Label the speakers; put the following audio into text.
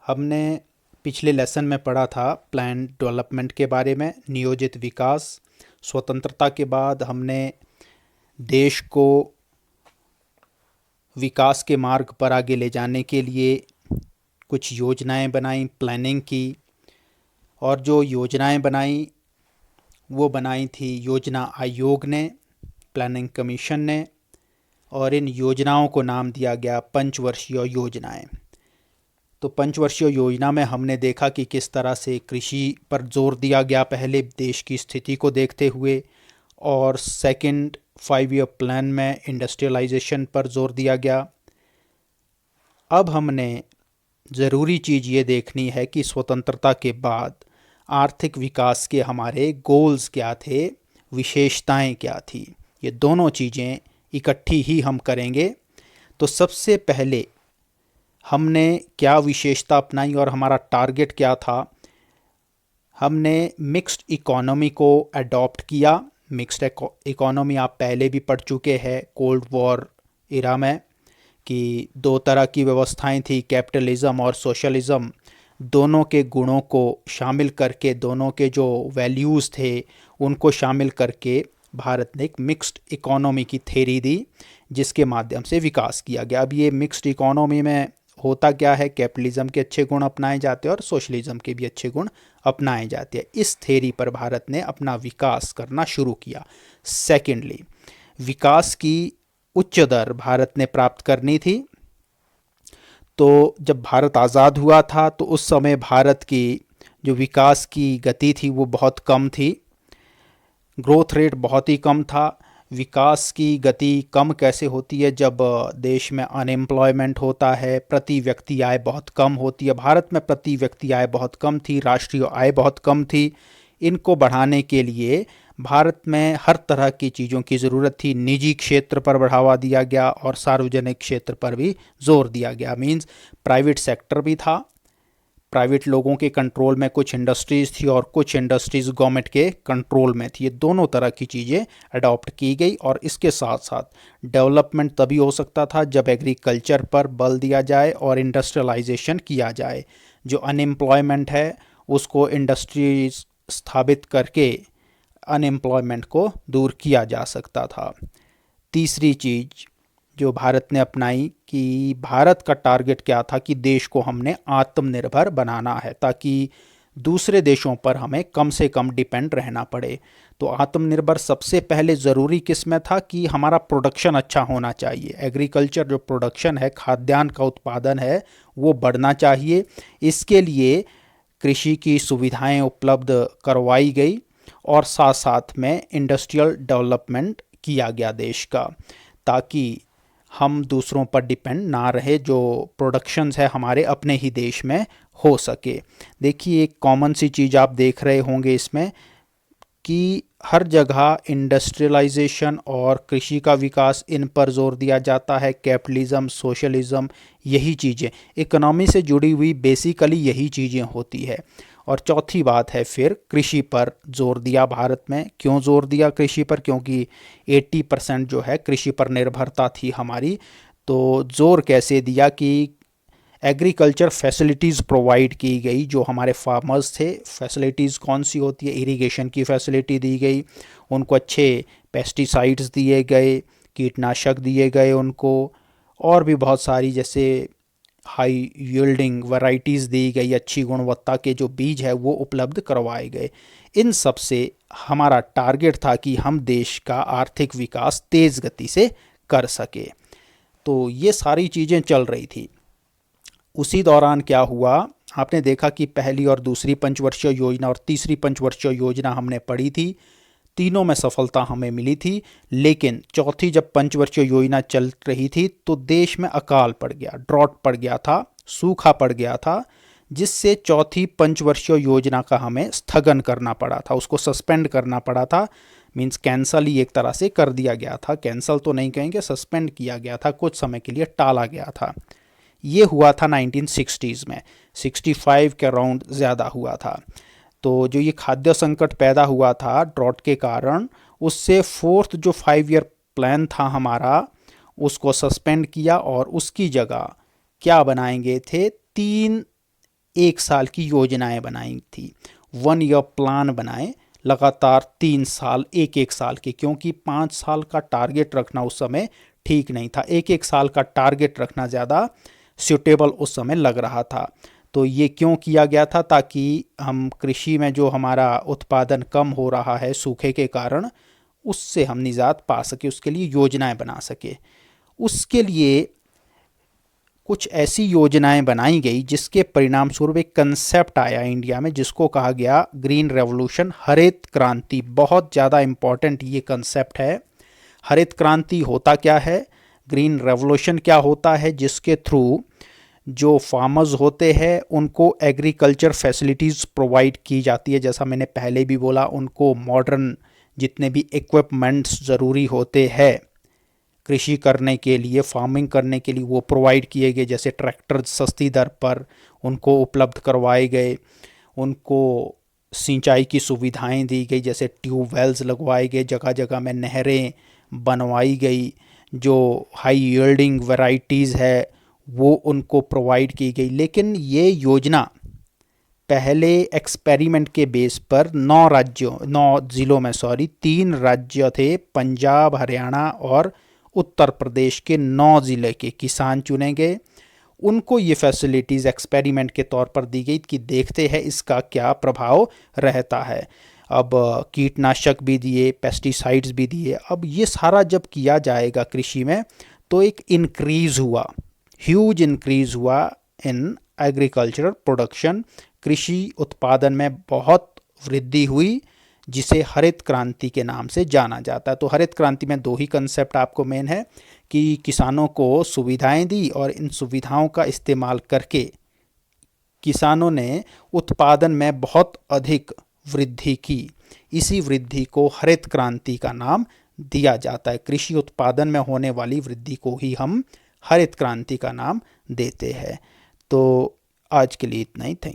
Speaker 1: हमने पिछले लेसन में पढ़ा था प्लान डेवलपमेंट के बारे में, नियोजित विकास। स्वतंत्रता के बाद हमने देश को विकास के मार्ग पर आगे ले जाने के लिए कुछ योजनाएं बनाई, प्लानिंग की। और जो योजनाएं बनाई वो बनाई थी योजना आयोग ने, प्लानिंग कमीशन ने। और इन योजनाओं को नाम दिया गया पंचवर्षीय योजनाएं। तो पंचवर्षीय योजना में हमने देखा कि किस तरह से कृषि पर जोर दिया गया पहले देश की स्थिति को देखते हुए, और सेकंड 5 ईयर प्लान में इंडस्ट्रियलाइजेशन पर जोर दिया गया। अब हमने ज़रूरी चीज़ ये देखनी है कि स्वतंत्रता के बाद आर्थिक विकास के हमारे गोल्स क्या थे, विशेषताएं क्या थी। ये दोनों चीज़ें इकट्ठी ही हम करेंगे। तो सबसे पहले हमने क्या विशेषता अपनाई और हमारा टारगेट क्या था। हमने मिक्स्ड इकोनॉमी को अडॉप्ट किया। मिक्स्ड इकोनॉमी आप पहले भी पढ़ चुके हैं कोल्ड वॉर इरा में, कि दो तरह की व्यवस्थाएं थी, कैपिटलिज्म और सोशलिज्म। दोनों के गुणों को शामिल करके, दोनों के जो वैल्यूज़ थे उनको शामिल करके भारत ने एक मिक्स्ड इकोनॉमी की थ्योरी दी, जिसके माध्यम से विकास किया गया। अब ये मिक्स्ड इकोनॉमी में होता क्या है, कैपिटलिज्म के अच्छे गुण अपनाए जाते हैं और सोशलिज्म के भी अच्छे गुण अपनाए जाते हैं। इस थ्योरी पर भारत ने अपना विकास करना शुरू किया। सेकेंडली, विकास की उच्च दर भारत ने प्राप्त करनी थी। तो जब भारत आज़ाद हुआ था तो उस समय भारत की जो विकास की गति थी वो बहुत कम थी, ग्रोथ रेट बहुत ही कम था। विकास की गति कम कैसे होती है, जब देश में अनएम्प्लॉयमेंट होता है, प्रति व्यक्ति आय बहुत कम होती है। भारत में प्रति व्यक्ति आय बहुत कम थी, राष्ट्रीय आय बहुत कम थी। इनको बढ़ाने के लिए भारत में हर तरह की चीज़ों की ज़रूरत थी। निजी क्षेत्र पर बढ़ावा दिया गया और सार्वजनिक क्षेत्र पर भी जोर दिया गया। मींस प्राइवेट सेक्टर भी था, प्राइवेट लोगों के कंट्रोल में कुछ इंडस्ट्रीज़ थी और कुछ इंडस्ट्रीज़ गवर्नमेंट के कंट्रोल में थी। ये दोनों तरह की चीज़ें अडॉप्ट की गई। और इसके साथ साथ डेवलपमेंट तभी हो सकता था जब एग्रीकल्चर पर बल दिया जाए और इंडस्ट्रियलाइजेशन किया जाए। जो अनएम्प्लॉयमेंट है उसको इंडस्ट्रीज स्थापित करके अनएम्प्लॉयमेंट को दूर किया जा सकता था। तीसरी चीज़ जो भारत ने अपनाई, कि भारत का टारगेट क्या था कि देश को हमने आत्मनिर्भर बनाना है, ताकि दूसरे देशों पर हमें कम से कम डिपेंड रहना पड़े। तो आत्मनिर्भर सबसे पहले ज़रूरी किस में था कि हमारा प्रोडक्शन अच्छा होना चाहिए। एग्रीकल्चर जो प्रोडक्शन है, खाद्यान्न का उत्पादन है, वो बढ़ना चाहिए। इसके लिए कृषि की सुविधाएं उपलब्ध करवाई गई और साथ साथ में इंडस्ट्रियल डेवलपमेंट किया गया देश का, ताकि हम दूसरों पर डिपेंड ना रहे, जो प्रोडक्शंस है हमारे अपने ही देश में हो सके। देखिए, एक कॉमन सी चीज़ आप देख रहे होंगे इसमें कि हर जगह इंडस्ट्रियलाइजेशन और कृषि का विकास, इन पर जोर दिया जाता है। कैपिटलिज्म, सोशलिज्म, यही चीज़ें इकोनॉमी से जुड़ी हुई बेसिकली यही चीज़ें होती है। और चौथी बात है फिर कृषि पर जोर दिया भारत में। क्यों जोर दिया कृषि पर? क्योंकि 80% जो है कृषि पर निर्भरता थी हमारी। तो जोर कैसे दिया कि एग्रीकल्चर फैसिलिटीज़ प्रोवाइड की गई जो हमारे फार्मर्स थे। फैसिलिटीज़ कौन सी होती है? इरिगेशन की फैसिलिटी दी गई, उनको अच्छे पेस्टिसाइड्स दिए गए, कीटनाशक दिए गए उनको, और भी बहुत सारी जैसे हाई यील्डिंग वैरायटीज़ दी गई, अच्छी गुणवत्ता के जो बीज है वो उपलब्ध करवाए गए। इन सब से हमारा टारगेट था कि हम देश का आर्थिक विकास तेज़ गति से कर सके। तो ये सारी चीज़ें चल रही थी। उसी दौरान क्या हुआ, आपने देखा कि पहली और दूसरी पंचवर्षीय योजना और तीसरी पंचवर्षीय योजना हमने पढ़ी थी, तीनों में सफलता हमें मिली थी। लेकिन चौथी जब पंचवर्षीय योजना चल रही थी तो देश में अकाल पड़ गया, ड्रॉट पड़ गया था, सूखा पड़ गया था, जिससे चौथी पंचवर्षीय योजना का हमें स्थगन करना पड़ा था, उसको सस्पेंड करना पड़ा था। मीन्स कैंसल ही एक तरह से कर दिया गया था, कैंसल तो नहीं कहेंगे, सस्पेंड किया गया था, कुछ समय के लिए टाला गया था। ये हुआ था 1960s में, 65 के अराउंड ज़्यादा हुआ था। तो जो ये खाद्य संकट पैदा हुआ था ड्रॉट के कारण, उससे फोर्थ जो 5 ईयर प्लान था हमारा, उसको सस्पेंड किया और उसकी जगह क्या बनाएंगे थे, 3 1 साल की योजनाएं बनाई थी, 1 ईयर प्लान बनाए, लगातार 3 साल, एक एक साल के, क्योंकि 5 साल का टारगेट रखना उस समय ठीक नहीं था, एक एक साल का टारगेट रखना ज़्यादा सूटेबल उस समय लग रहा था। तो ये क्यों किया गया था? ताकि हम कृषि में जो हमारा उत्पादन कम हो रहा है सूखे के कारण, उससे हम निजात पा सके, उसके लिए योजनाएं बना सके। उसके लिए कुछ ऐसी योजनाएं बनाई गई जिसके परिणाम स्वरूप एक कंसेप्ट आया इंडिया में जिसको कहा गया ग्रीन रेवोल्यूशन, हरित क्रांति। बहुत ज़्यादा इम्पॉर्टेंट ये कंसेप्ट है। हरित क्रांति होता क्या है, ग्रीन रेवोल्यूशन क्या होता है, जिसके थ्रू जो फार्मर्स होते हैं उनको एग्रीकल्चर फैसिलिटीज़ प्रोवाइड की जाती है। जैसा मैंने पहले भी बोला, उनको मॉडर्न जितने भी इक्विपमेंट्स ज़रूरी होते हैं कृषि करने के लिए, फार्मिंग करने के लिए, वो प्रोवाइड किए गए। जैसे ट्रैक्टर सस्ती दर पर उनको उपलब्ध करवाए गए, उनको सिंचाई की सुविधाएं दी गई, जैसे ट्यूबवेल्स लगवाए गए, जगह जगह में नहरें बनवाई गई, जो हाई यील्डिंग वैरायटीज़ है वो उनको प्रोवाइड की गई। लेकिन ये योजना पहले एक्सपेरिमेंट के बेस पर 9 ज़िलों में 3 राज्य थे, पंजाब, हरियाणा और उत्तर प्रदेश के 9 ज़िले के किसान चुने गए। उनको ये फैसिलिटीज़ एक्सपेरिमेंट के तौर पर दी गई कि देखते हैं इसका क्या प्रभाव रहता है। अब कीटनाशक भी दिए, पेस्टिसाइड्स भी दिए। अब ये सारा जब किया जाएगा कृषि में, तो एक इंक्रीज़ हुआ, ह्यूज इंक्रीज़ हुआ इन एग्रीकल्चरल प्रोडक्शन। कृषि उत्पादन में बहुत वृद्धि हुई, जिसे हरित क्रांति के नाम से जाना जाता है। तो हरित क्रांति में 2 ही कंसेप्ट आपको मेन है कि किसानों को सुविधाएं दी, और इन सुविधाओं का इस्तेमाल करके किसानों ने उत्पादन में बहुत अधिक वृद्धि की। इसी वृद्धि को हरित क्रांति का नाम दिया जाता है। कृषि उत्पादन में होने वाली वृद्धि को ही हम हरित क्रांति का नाम देते हैं। तो आज के लिए इतना ही। थैंक